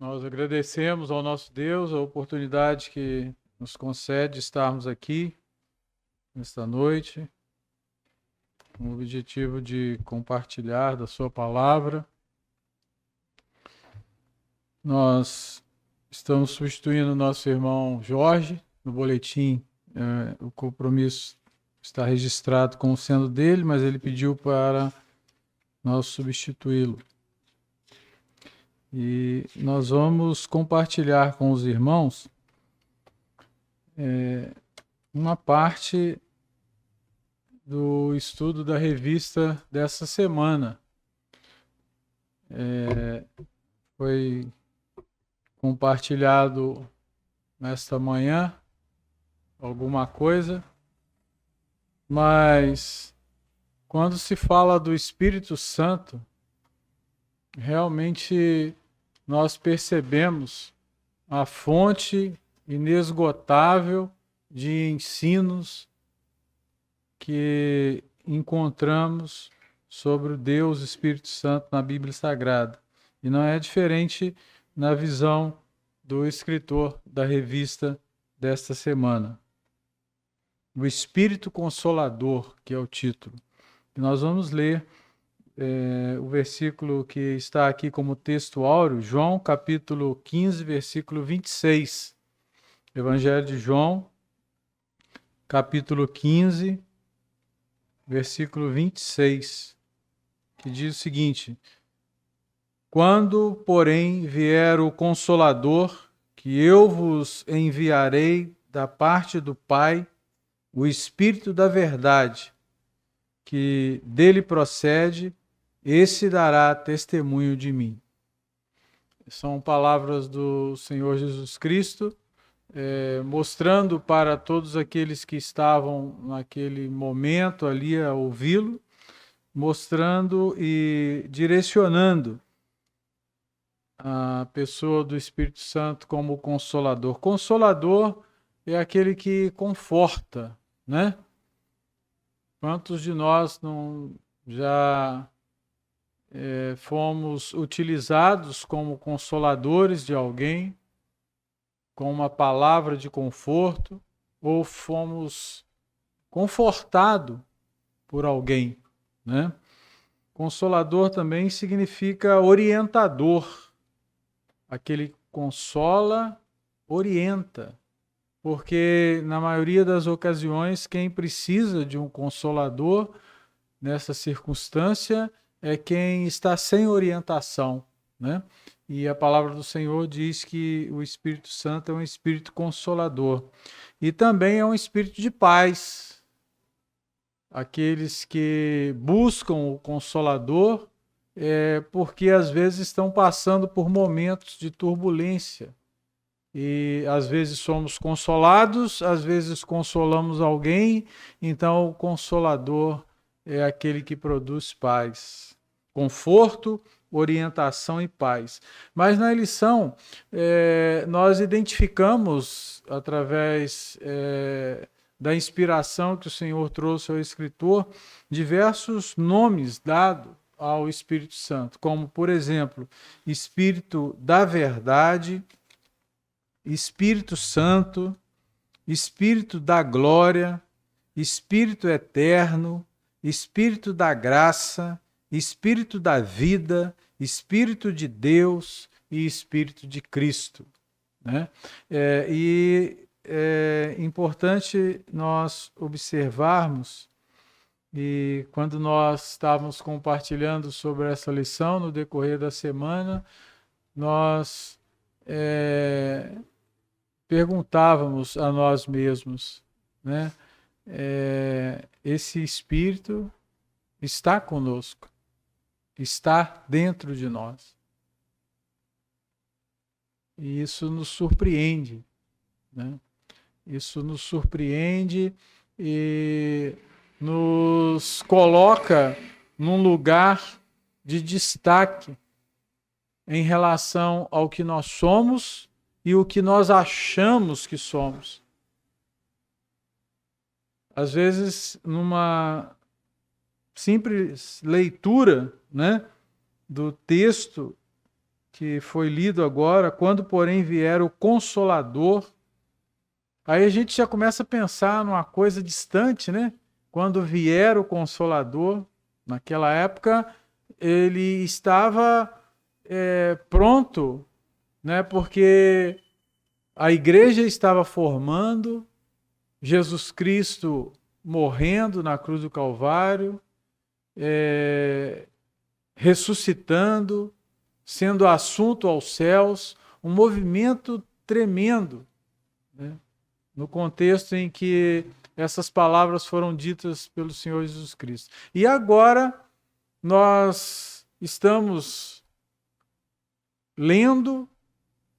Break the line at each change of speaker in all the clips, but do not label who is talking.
Nós agradecemos ao nosso Deus a oportunidade que nos concede estarmos aqui nesta noite, com o objetivo de compartilhar da sua palavra. Nós estamos substituindo o nosso irmão Jorge no boletim. O compromisso está registrado como sendo dele, mas ele pediu para nós substituí-lo. E nós vamos compartilhar com os irmãos uma parte do estudo da revista dessa semana. Foi compartilhado nesta manhã alguma coisa, mas quando se fala do Espírito Santo, realmente nós percebemos a fonte inesgotável de ensinos que encontramos sobre o Deus Espírito Santo na Bíblia Sagrada. E não é diferente na visão do escritor da revista desta semana. O Espírito Consolador, que é o título. E nós vamos ler o versículo que está aqui como texto áureo, João capítulo 15, versículo 26. Evangelho de João, capítulo 15, versículo 26, que diz o seguinte: Quando, porém, vier o Consolador, que eu vos enviarei da parte do Pai, o Espírito da verdade, que dele procede, esse dará testemunho de mim. São palavras do Senhor Jesus Cristo, mostrando para todos aqueles que estavam naquele momento ali a ouvi-lo, mostrando e direcionando a pessoa do Espírito Santo como Consolador. Consolador é aquele que conforta, né? Quantos de nós não já fomos utilizados como consoladores de alguém, com uma palavra de conforto, ou fomos confortados por alguém, né? Consolador também significa orientador. Aquele que consola, orienta. Porque na maioria das ocasiões, quem precisa de um consolador nessa circunstância é quem está sem orientação, né? E a palavra do Senhor diz que o Espírito Santo é um Espírito Consolador. E também é um Espírito de paz. Aqueles que buscam o Consolador porque às vezes estão passando por momentos de turbulência. E às vezes somos consolados, às vezes consolamos alguém. Então o Consolador é aquele que produz paz, conforto, orientação e paz. Mas na lição, nós identificamos, através da inspiração que o Senhor trouxe ao escritor, diversos nomes dados ao Espírito Santo, como, por exemplo, Espírito da Verdade, Espírito Santo, Espírito da Glória, Espírito Eterno, Espírito da Graça, Espírito da Vida, Espírito de Deus e Espírito de Cristo, né? E é importante nós observarmos, e quando nós estávamos compartilhando sobre essa lição no decorrer da semana, nós perguntávamos a nós mesmos, né? Esse Espírito está conosco, está dentro de nós. E isso nos surpreende, né? Isso nos surpreende e nos coloca num lugar de destaque em relação ao que nós somos e o que nós achamos que somos. Às vezes, numa simples leitura, né, do texto que foi lido agora, quando, porém, vier o Consolador, aí a gente já começa a pensar numa coisa distante, né? Quando vier o Consolador, naquela época, ele estava pronto, né? Porque a igreja estava formando, Jesus Cristo morrendo na cruz do Calvário, ressuscitando, sendo assunto aos céus, um movimento tremendo, né? No contexto em que essas palavras foram ditas pelo Senhor Jesus Cristo. E agora nós estamos lendo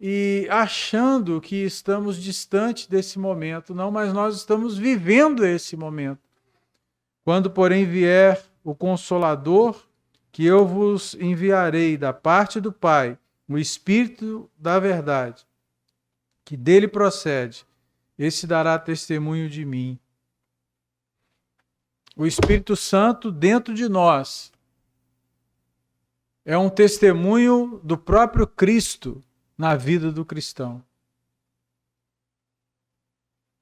e achando que estamos distante desse momento. Não, mas nós estamos vivendo esse momento. Quando, porém, vier o Consolador, que eu vos enviarei da parte do Pai, o Espírito da verdade, que dele procede, esse dará testemunho de mim. O Espírito Santo dentro de nós é um testemunho do próprio Cristo na vida do cristão.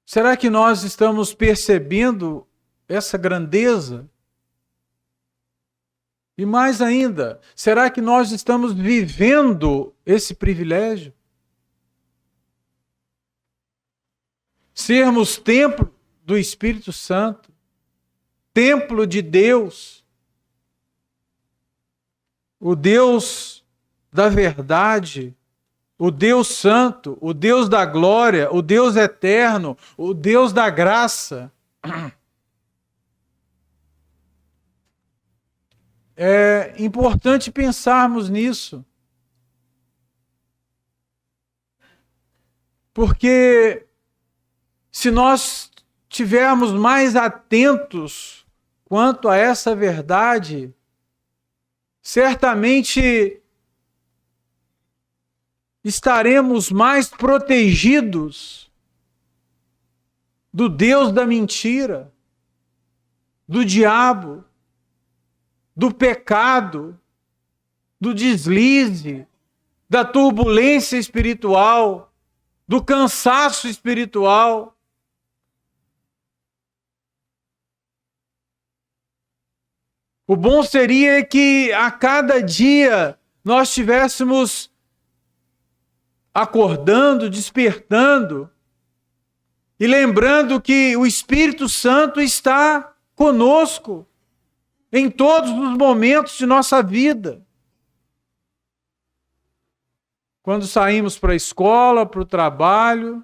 Será que nós estamos percebendo essa grandeza? E mais ainda, será que nós estamos vivendo esse privilégio? Sermos templo do Espírito Santo, templo de Deus, o Deus da verdade, o Deus santo, o Deus da glória, o Deus eterno, o Deus da graça. É importante pensarmos nisso. Porque se nós tivermos mais atentos quanto a essa verdade, certamente estaremos mais protegidos do Deus da mentira, do diabo, do pecado, do deslize, da turbulência espiritual, do cansaço espiritual. O bom seria que a cada dia nós estivéssemos acordando, despertando e lembrando que o Espírito Santo está conosco em todos os momentos de nossa vida. Quando saímos para a escola, para o trabalho,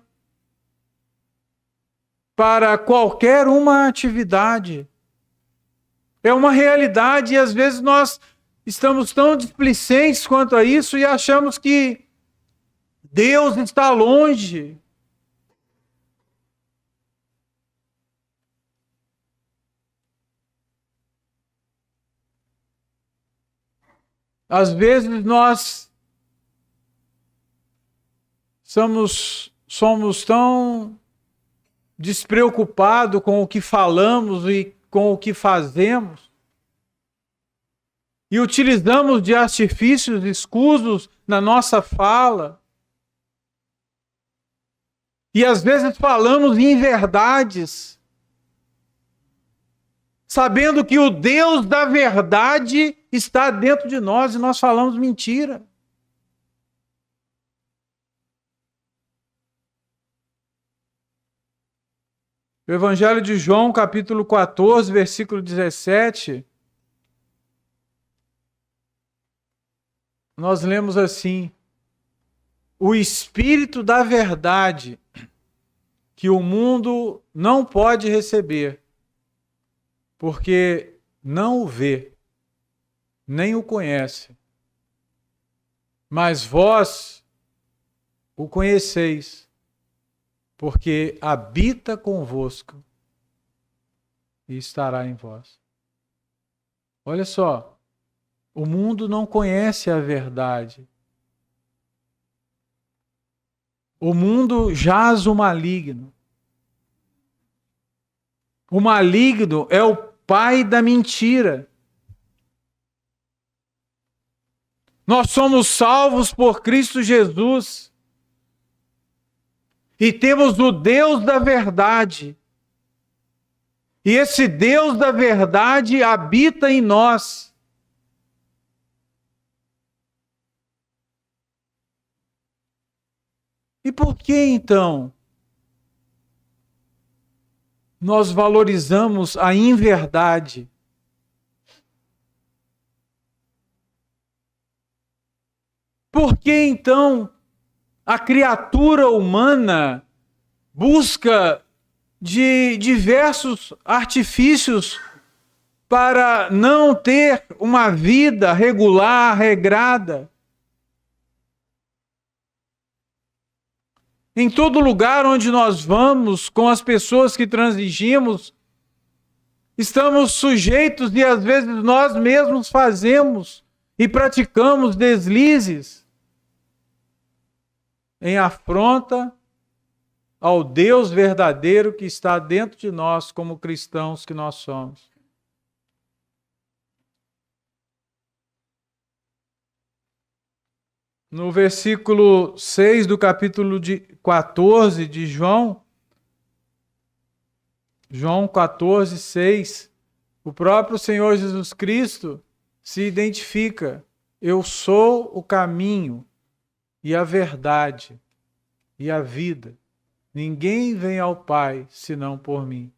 para qualquer uma atividade. É uma realidade e às vezes nós estamos tão displicentes quanto a isso e achamos que Deus está longe. Às vezes nós somos tão despreocupados com o que falamos e com o que fazemos e utilizamos de artifícios escusos na nossa fala. E às vezes falamos inverdades, sabendo que o Deus da verdade está dentro de nós e nós falamos mentira. O Evangelho de João, capítulo 14, versículo 17, nós lemos assim: o Espírito da verdade, que o mundo não pode receber, porque não o vê, nem o conhece. Mas vós o conheceis, porque habita convosco e estará em vós. Olha só, o mundo não conhece a verdade. O mundo jaz o maligno. O maligno é o pai da mentira. Nós somos salvos por Cristo Jesus. E temos o Deus da verdade. E esse Deus da verdade habita em nós. E por que então nós valorizamos a inverdade? Por que então a criatura humana busca de diversos artifícios para não ter uma vida regular, regrada? Em todo lugar onde nós vamos, com as pessoas que transigimos, estamos sujeitos e às vezes nós mesmos fazemos e praticamos deslizes em afronta ao Deus verdadeiro que está dentro de nós como cristãos que nós somos. No versículo 6 do capítulo 14 de João 14, 6, o próprio Senhor Jesus Cristo se identifica: eu sou o caminho e a verdade e a vida. Ninguém vem ao Pai senão por mim.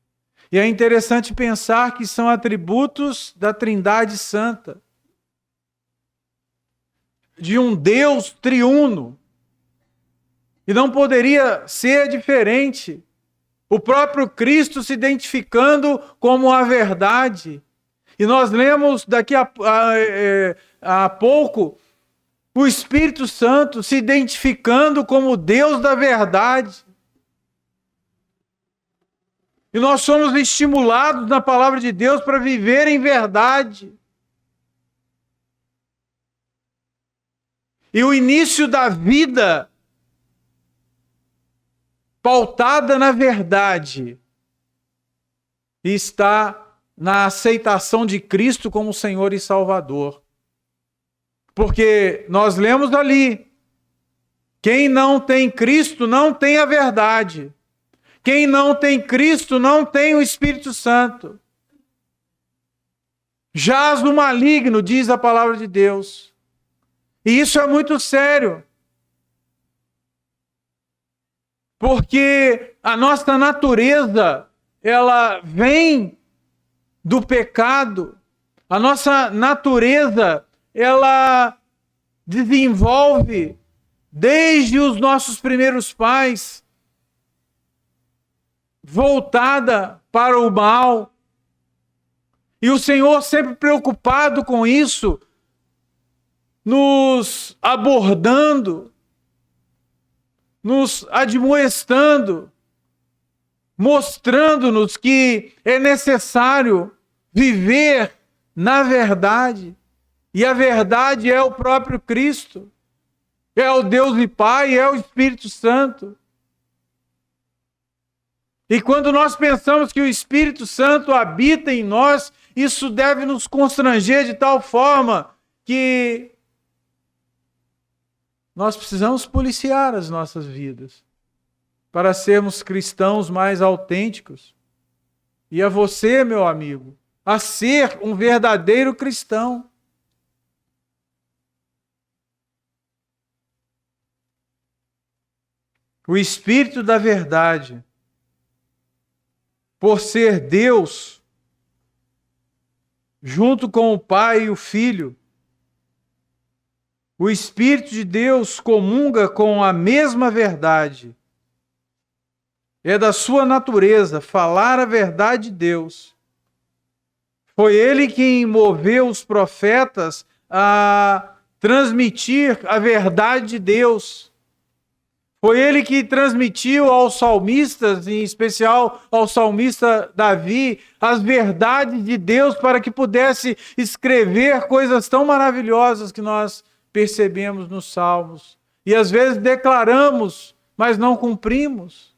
E é interessante pensar que são atributos da Trindade Santa, de um Deus triuno. E não poderia ser diferente. O próprio Cristo se identificando como a verdade. E nós lemos daqui a pouco o Espírito Santo se identificando como Deus da verdade. E nós somos estimulados na palavra de Deus para viver em verdade. E o início da vida pautada na verdade está na aceitação de Cristo como Senhor e Salvador. Porque nós lemos ali: quem não tem Cristo não tem a verdade. Quem não tem Cristo não tem o Espírito Santo. Jaz o maligno, diz a palavra de Deus. E isso é muito sério. Porque a nossa natureza, ela vem do pecado. A nossa natureza, ela desenvolve desde os nossos primeiros pais, voltada para o mal. E o Senhor, sempre preocupado com isso, nos abordando, nos admoestando, mostrando-nos que é necessário viver na verdade. E a verdade é o próprio Cristo, é o Deus e Pai, é o Espírito Santo. E quando nós pensamos que o Espírito Santo habita em nós, isso deve nos constranger de tal forma que nós precisamos policiar as nossas vidas para sermos cristãos mais autênticos. E a você, meu amigo, a ser um verdadeiro cristão. O Espírito da verdade, por ser Deus, junto com o Pai e o Filho, o Espírito de Deus comunga com a mesma verdade. É da sua natureza falar a verdade de Deus. Foi Ele quem moveu os profetas a transmitir a verdade de Deus. Foi Ele que transmitiu aos salmistas, em especial ao salmista Davi, as verdades de Deus para que pudesse escrever coisas tão maravilhosas que nós percebemos nos salmos. E às vezes declaramos, mas não cumprimos.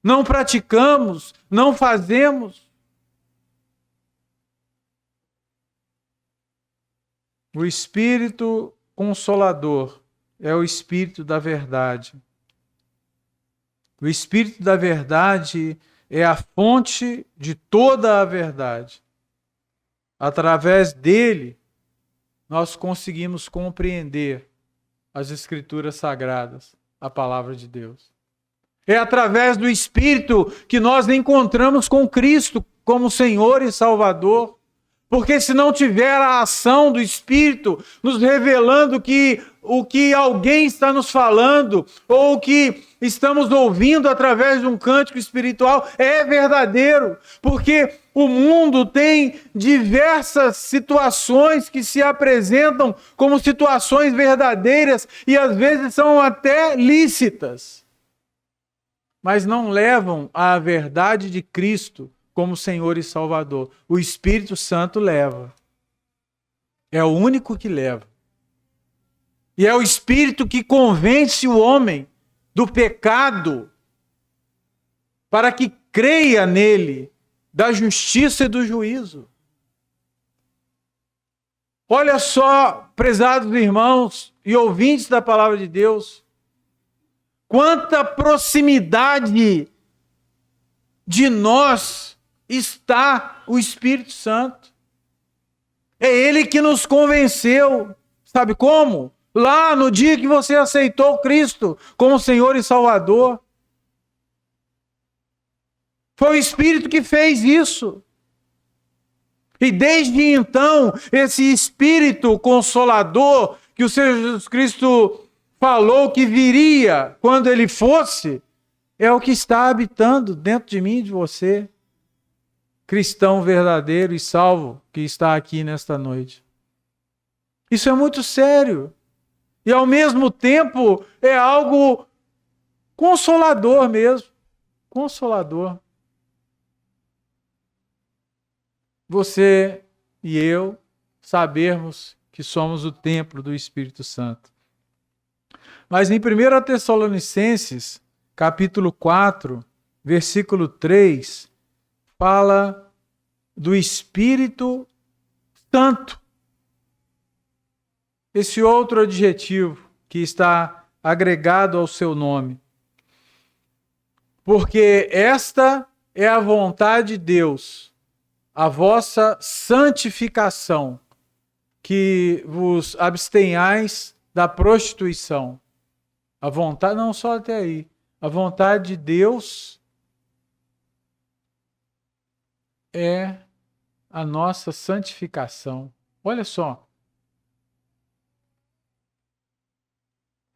Não praticamos, não fazemos. O Espírito Consolador é o Espírito da verdade. O Espírito da verdade é a fonte de toda a verdade. Através dele, nós conseguimos compreender as Escrituras Sagradas, a Palavra de Deus. É através do Espírito que nós encontramos com Cristo como Senhor e Salvador. Porque se não tiver a ação do Espírito nos revelando que o que alguém está nos falando ou o que estamos ouvindo através de um cântico espiritual é verdadeiro. Porque o mundo tem diversas situações que se apresentam como situações verdadeiras e às vezes são até lícitas, mas não levam à verdade de Cristo como Senhor e Salvador. O Espírito Santo leva. É o único que leva. E é o Espírito que convence o homem do pecado para que creia nele, da justiça e do juízo. Olha só, prezados irmãos e ouvintes da palavra de Deus, quanta proximidade de nós está o Espírito Santo. É Ele que nos convenceu. Sabe como? Lá no dia que você aceitou Cristo como Senhor e Salvador. Foi o Espírito que fez isso. E desde então, esse Espírito Consolador que o Senhor Jesus Cristo falou que viria quando Ele fosse, é o que está habitando dentro de mim e de você, cristão verdadeiro e salvo que está aqui nesta noite. Isso é muito sério. E ao mesmo tempo é algo consolador mesmo. Consolador. Você e eu sabermos que somos o templo do Espírito Santo. Mas em 1 Tessalonicenses, capítulo 4, versículo 3, fala do Espírito Santo. Esse outro adjetivo que está agregado ao seu nome. Porque esta é a vontade de Deus, a vossa santificação, que vos abstenhais da prostituição. A vontade, não só até aí, a vontade de Deus é a nossa santificação. Olha só.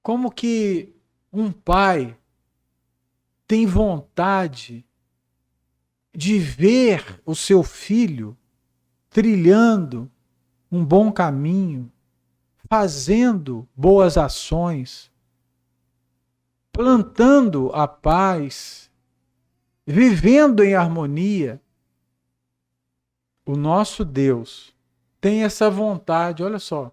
Como que um pai tem vontade de ver o seu filho trilhando um bom caminho, fazendo boas ações, plantando a paz, vivendo em harmonia. O nosso Deus tem essa vontade, olha só,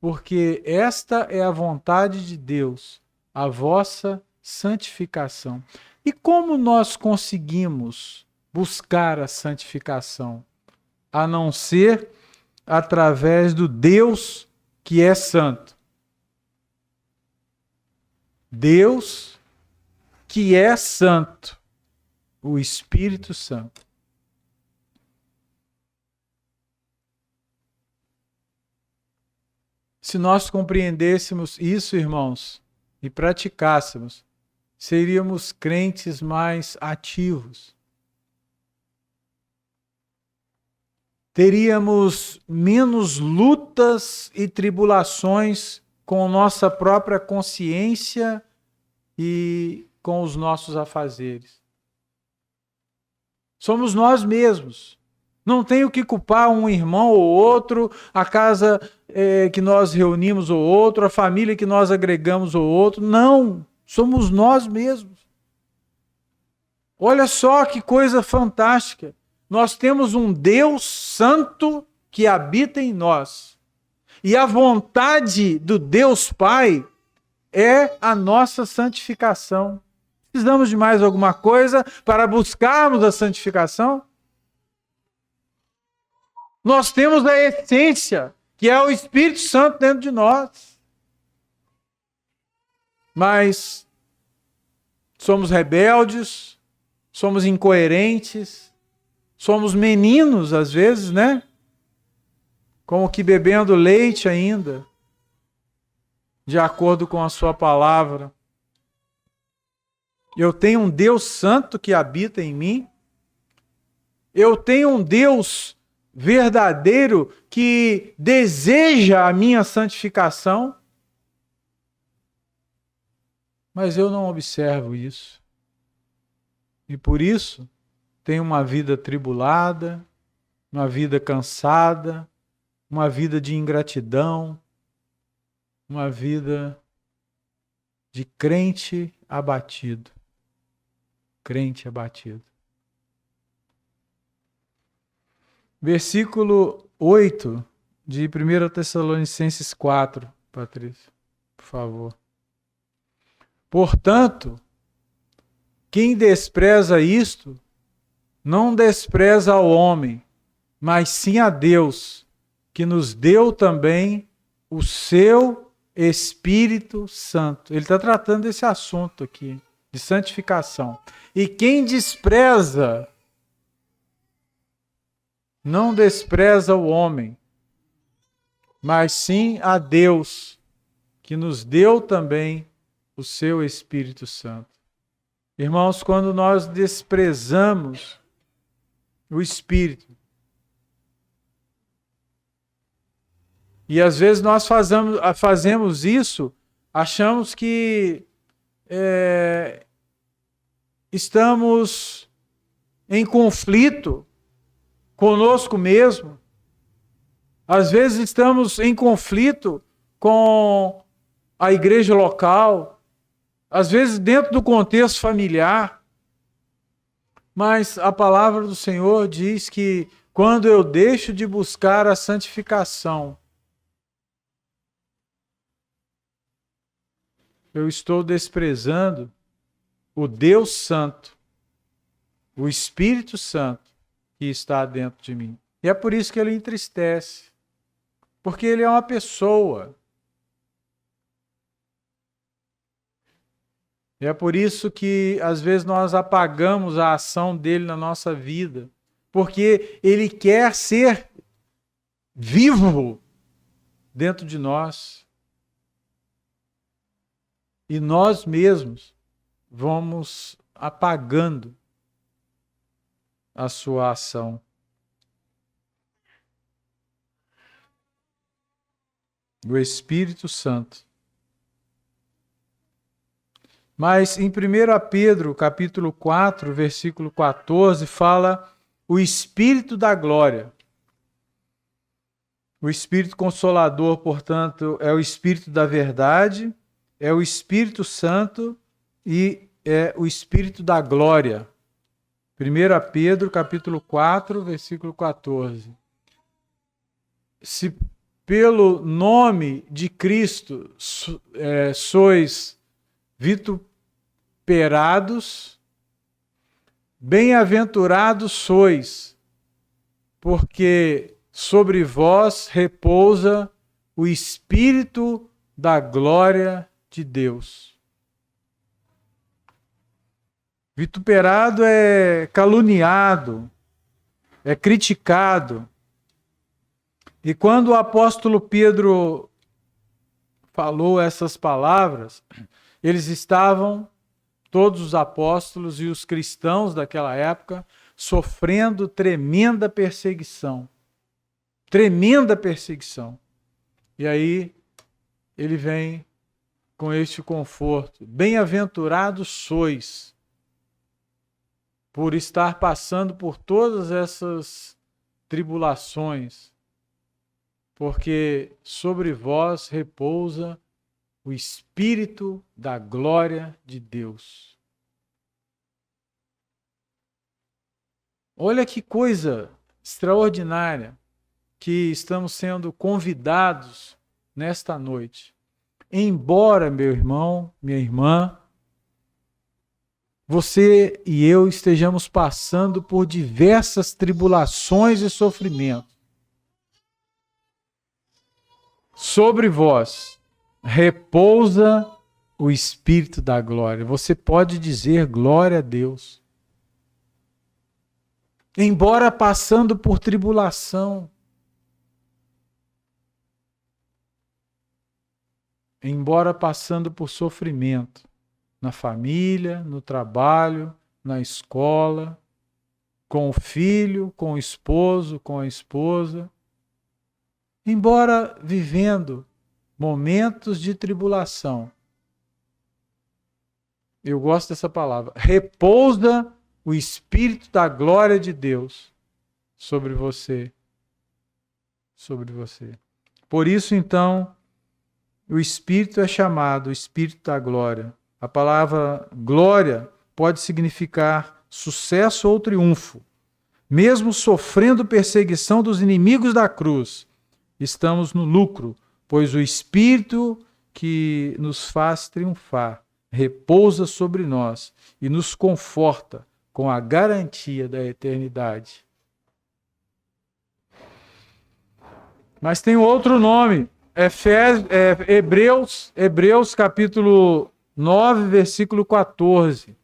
porque esta é a vontade de Deus, a vossa santificação. E como nós conseguimos buscar a santificação? A não ser através do Deus que é santo. Deus que é santo, o Espírito Santo. Se nós compreendêssemos isso, irmãos, e praticássemos, seríamos crentes mais ativos. Teríamos menos lutas e tribulações com nossa própria consciência e com os nossos afazeres. Somos nós mesmos. Não tenho que culpar um irmão ou outro, a casa que nós reunimos ou outro, a família que nós agregamos ou outro. Não, somos nós mesmos. Olha só que coisa fantástica. Nós temos um Deus santo que habita em nós. E a vontade do Deus Pai é a nossa santificação. Precisamos de mais alguma coisa para buscarmos a santificação? Nós temos a essência, que é o Espírito Santo dentro de nós. Mas somos rebeldes, somos incoerentes, somos meninos às vezes, né? Como que bebendo leite ainda, de acordo com a sua palavra. Eu tenho um Deus santo que habita em mim. Eu tenho um Deus verdadeiro que deseja a minha santificação. Mas eu não observo isso. E por isso tenho uma vida tribulada, uma vida cansada, uma vida de ingratidão, uma vida de crente abatido. Crente abatido. Versículo 8 de 1 Tessalonicenses 4, Patrícia, por favor. Portanto, quem despreza isto, não despreza ao homem, mas sim a Deus, que nos deu também o seu Espírito Santo. Ele está tratando desse assunto aqui, de santificação. E quem despreza, não despreza o homem, mas sim a Deus, que nos deu também o seu Espírito Santo. Irmãos, quando nós desprezamos o Espírito, e às vezes nós fazemos isso, achamos que estamos em conflito conosco mesmo. Às vezes estamos em conflito com a igreja local, às vezes dentro do contexto familiar. Mas a palavra do Senhor diz que quando eu deixo de buscar a santificação, eu estou desprezando o Deus Santo, o Espírito Santo que está dentro de mim. E é por isso que ele entristece, porque ele é uma pessoa. E é por isso que às vezes nós apagamos a ação dele na nossa vida, porque ele quer ser vivo dentro de nós. E nós mesmos vamos apagando a sua ação. O Espírito Santo. Mas em 1 Pedro, capítulo 4, versículo 14, fala o Espírito da glória. O Espírito Consolador, portanto, é o Espírito da verdade, é o Espírito Santo e é o Espírito da glória. 1 Pedro, capítulo 4, versículo 14. Se pelo nome de Cristo sois vituperados, bem-aventurados sois, porque sobre vós repousa o Espírito da glória de Deus. Vituperado é caluniado, é criticado. E quando o apóstolo Pedro falou essas palavras, eles estavam, todos os apóstolos e os cristãos daquela época, sofrendo tremenda perseguição. Tremenda perseguição. E aí ele vem com este conforto. Bem-aventurados sois por estar passando por todas essas tribulações, porque sobre vós repousa o Espírito da glória de Deus. Olha que coisa extraordinária que estamos sendo convidados nesta noite. Embora, meu irmão, minha irmã, você e eu estejamos passando por diversas tribulações e sofrimentos, sobre vós repousa o Espírito da glória. Você pode dizer glória a Deus. Embora passando por tribulação, embora passando por sofrimento, na família, no trabalho, na escola, com o filho, com o esposo, com a esposa, embora vivendo momentos de tribulação, eu gosto dessa palavra, repousa o Espírito da glória de Deus sobre você. Sobre você. Por isso, então, o Espírito é chamado o Espírito da glória. A palavra glória pode significar sucesso ou triunfo. Mesmo sofrendo perseguição dos inimigos da cruz, estamos no lucro, pois o Espírito que nos faz triunfar repousa sobre nós e nos conforta com a garantia da eternidade. Mas tem outro nome, Hebreus capítulo 9, versículo 14.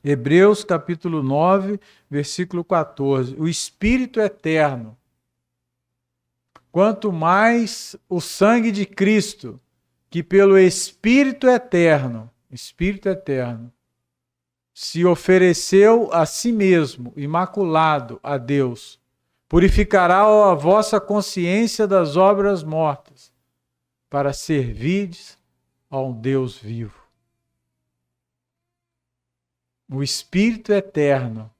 Hebreus capítulo 9, versículo 14. O Espírito eterno. Quanto mais o sangue de Cristo, que pelo Espírito eterno, se ofereceu a si mesmo, imaculado a Deus, purificará a vossa consciência das obras mortas, para servirdes ao Deus vivo. O Espírito eterno,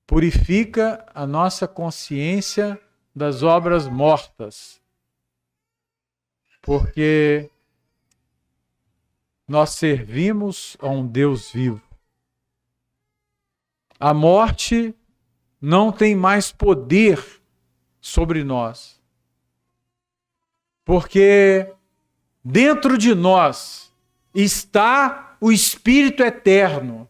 purifica a nossa consciência das obras mortas, porque nós servimos a um Deus vivo. A morte não tem mais poder sobre nós, porque dentro de nós está o Espírito eterno.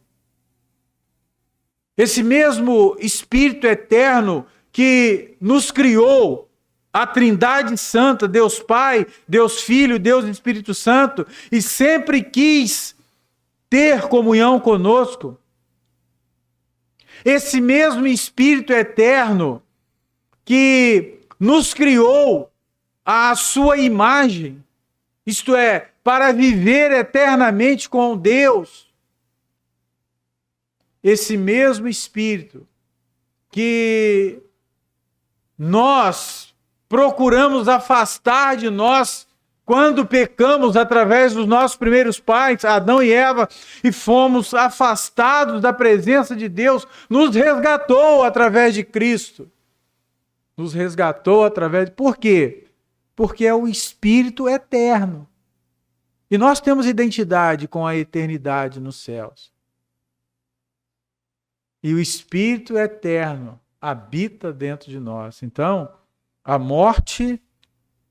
Esse mesmo Espírito eterno que nos criou, a Trindade Santa, Deus Pai, Deus Filho, Deus Espírito Santo, e sempre quis ter comunhão conosco. Esse mesmo Espírito eterno que nos criou à sua imagem, isto é, para viver eternamente com Deus. Esse mesmo Espírito que nós procuramos afastar de nós quando pecamos através dos nossos primeiros pais, Adão e Eva, e fomos afastados da presença de Deus, nos resgatou através de Cristo. Nos resgatou através de... Por quê? Porque é o Espírito eterno. E nós temos identidade com a eternidade nos céus. E o Espírito eterno habita dentro de nós. Então, a morte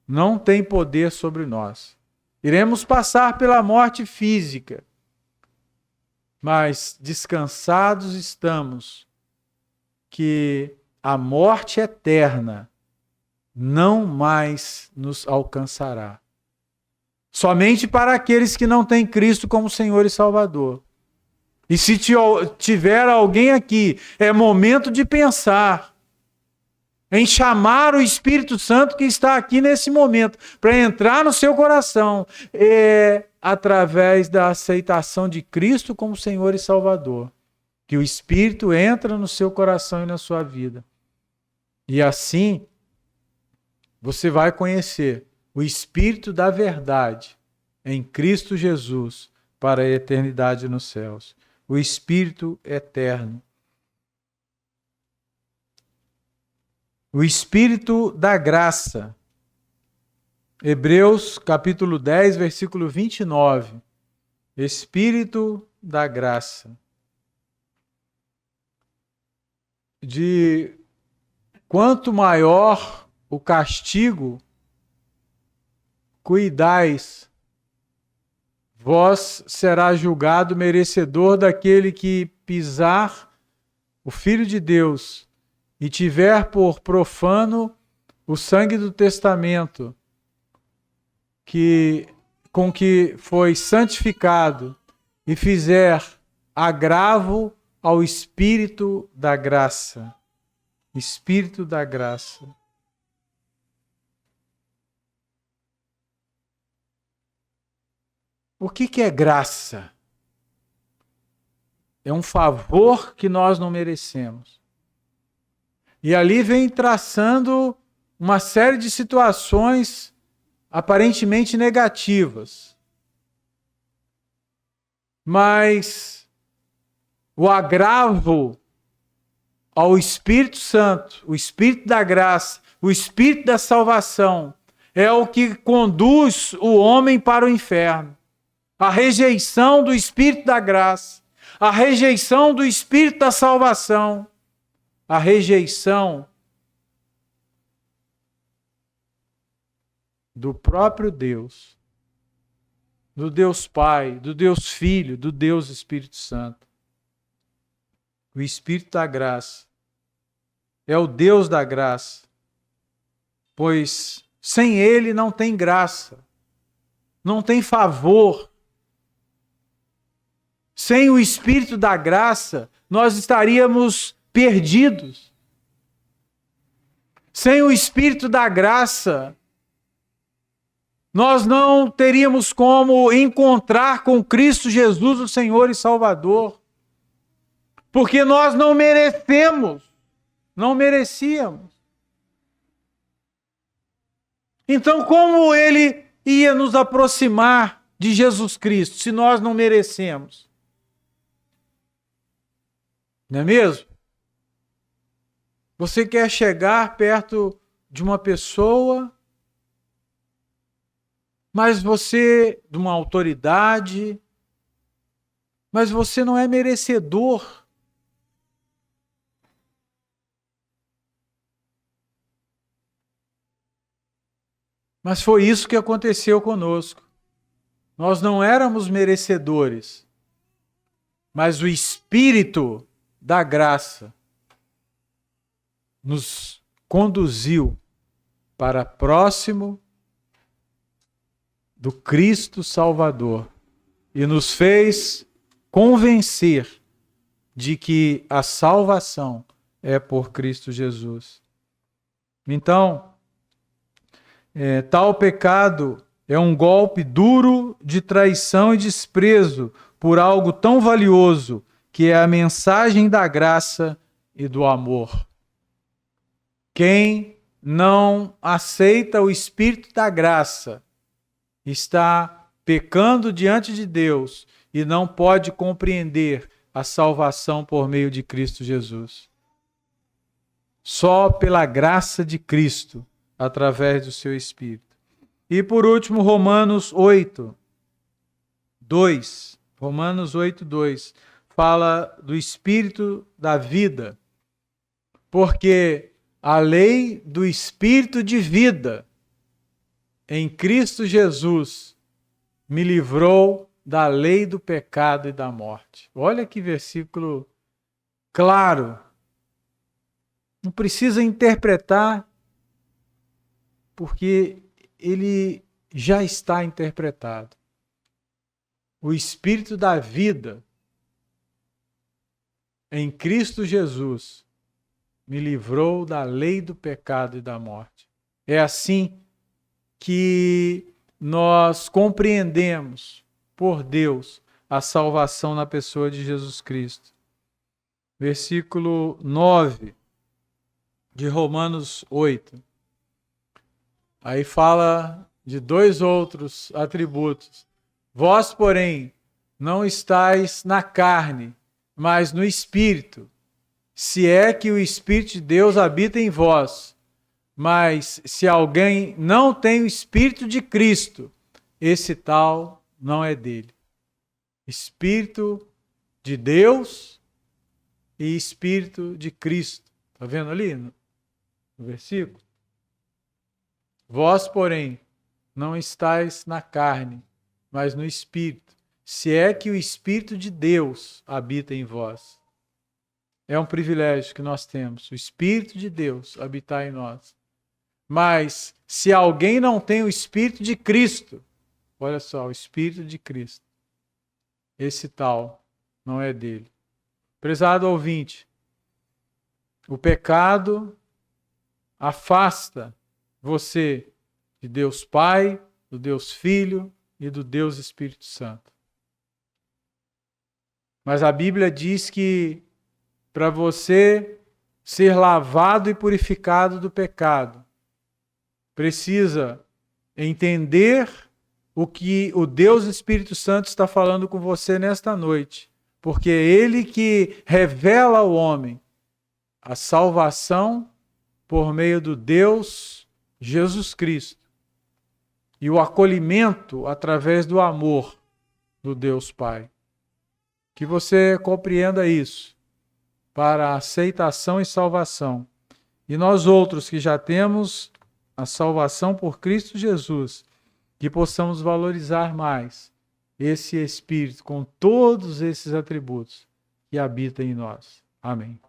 não tem poder sobre nós. Iremos passar pela morte física, mas descansados estamos que a morte eterna não mais nos alcançará. Somente para aqueles que não têm Cristo como Senhor e Salvador. E se tiver alguém aqui, é momento de pensar em chamar o Espírito Santo que está aqui nesse momento, para entrar no seu coração, através da aceitação de Cristo como Senhor e Salvador, que o Espírito entra no seu coração e na sua vida. E assim, você vai conhecer o Espírito da verdade em Cristo Jesus para a eternidade nos céus. O Espírito eterno. O Espírito da graça. Hebreus capítulo 10, versículo 29. Espírito da graça. De quanto maior o castigo, cuidais, vós será julgado merecedor daquele que pisar o Filho de Deus e tiver por profano o sangue do testamento com que foi santificado e fizer agravo ao Espírito da graça. Espírito da graça. O que é graça? É um favor que nós não merecemos. E ali vem traçando uma série de situações aparentemente negativas. Mas o agravo ao Espírito Santo, o Espírito da graça, o Espírito da salvação, é o que conduz o homem para o inferno. A rejeição do Espírito da graça, a rejeição do Espírito da salvação, a rejeição do próprio Deus, do Deus Pai, do Deus Filho, do Deus Espírito Santo. O Espírito da graça é o Deus da graça, pois sem Ele não tem graça, não tem favor. Sem o Espírito da graça, nós estaríamos perdidos. Sem o Espírito da graça, nós não teríamos como encontrar com Cristo Jesus, o Senhor e Salvador. Porque nós não merecemos, não merecíamos. Então, como Ele ia nos aproximar de Jesus Cristo, se nós não merecemos? Não é mesmo? Você quer chegar perto de uma pessoa, mas você, de uma autoridade, mas você não é merecedor. Mas foi isso que aconteceu conosco. Nós não éramos merecedores, mas o Espírito da graça nos conduziu para próximo do Cristo Salvador e nos fez convencer de que a salvação é por Cristo Jesus. Então, tal pecado é um golpe duro de traição e desprezo por algo tão valioso que é a mensagem da graça e do amor. Quem não aceita o Espírito da graça está pecando diante de Deus e não pode compreender a salvação por meio de Cristo Jesus. Só pela graça de Cristo, através do seu Espírito. E por último, Romanos 8, 2. Romanos 8, 2. Fala do Espírito da vida. Porque a lei do Espírito de vida em Cristo Jesus me livrou da lei do pecado e da morte. Olha que versículo claro. Não precisa interpretar, porque ele já está interpretado. O Espírito da vida em Cristo Jesus me livrou da lei do pecado e da morte. É assim que nós compreendemos por Deus a salvação na pessoa de Jesus Cristo. Versículo 9 de Romanos 8. Aí fala de dois outros atributos. Vós, porém, não estáis na carne, mas no Espírito, se é que o Espírito de Deus habita em vós. Mas se alguém não tem o Espírito de Cristo, esse tal não é dele. Espírito de Deus e Espírito de Cristo. Está vendo ali no versículo? Vós, porém, não estáis na carne, mas no Espírito, se é que o Espírito de Deus habita em vós. É um privilégio que nós temos, o Espírito de Deus habitar em nós. Mas se alguém não tem o Espírito de Cristo, olha só, o Espírito de Cristo, esse tal não é dele. Prezado ouvinte, o pecado afasta você de Deus Pai, do Deus Filho e do Deus Espírito Santo. Mas a Bíblia diz que para você ser lavado e purificado do pecado, precisa entender o que o Deus Espírito Santo está falando com você nesta noite. Porque é Ele que revela ao homem a salvação por meio do Deus Jesus Cristo e o acolhimento através do amor do Deus Pai. Que você compreenda isso para a aceitação e salvação. E nós outros que já temos a salvação por Cristo Jesus, que possamos valorizar mais esse Espírito com todos esses atributos que habita em nós. Amém.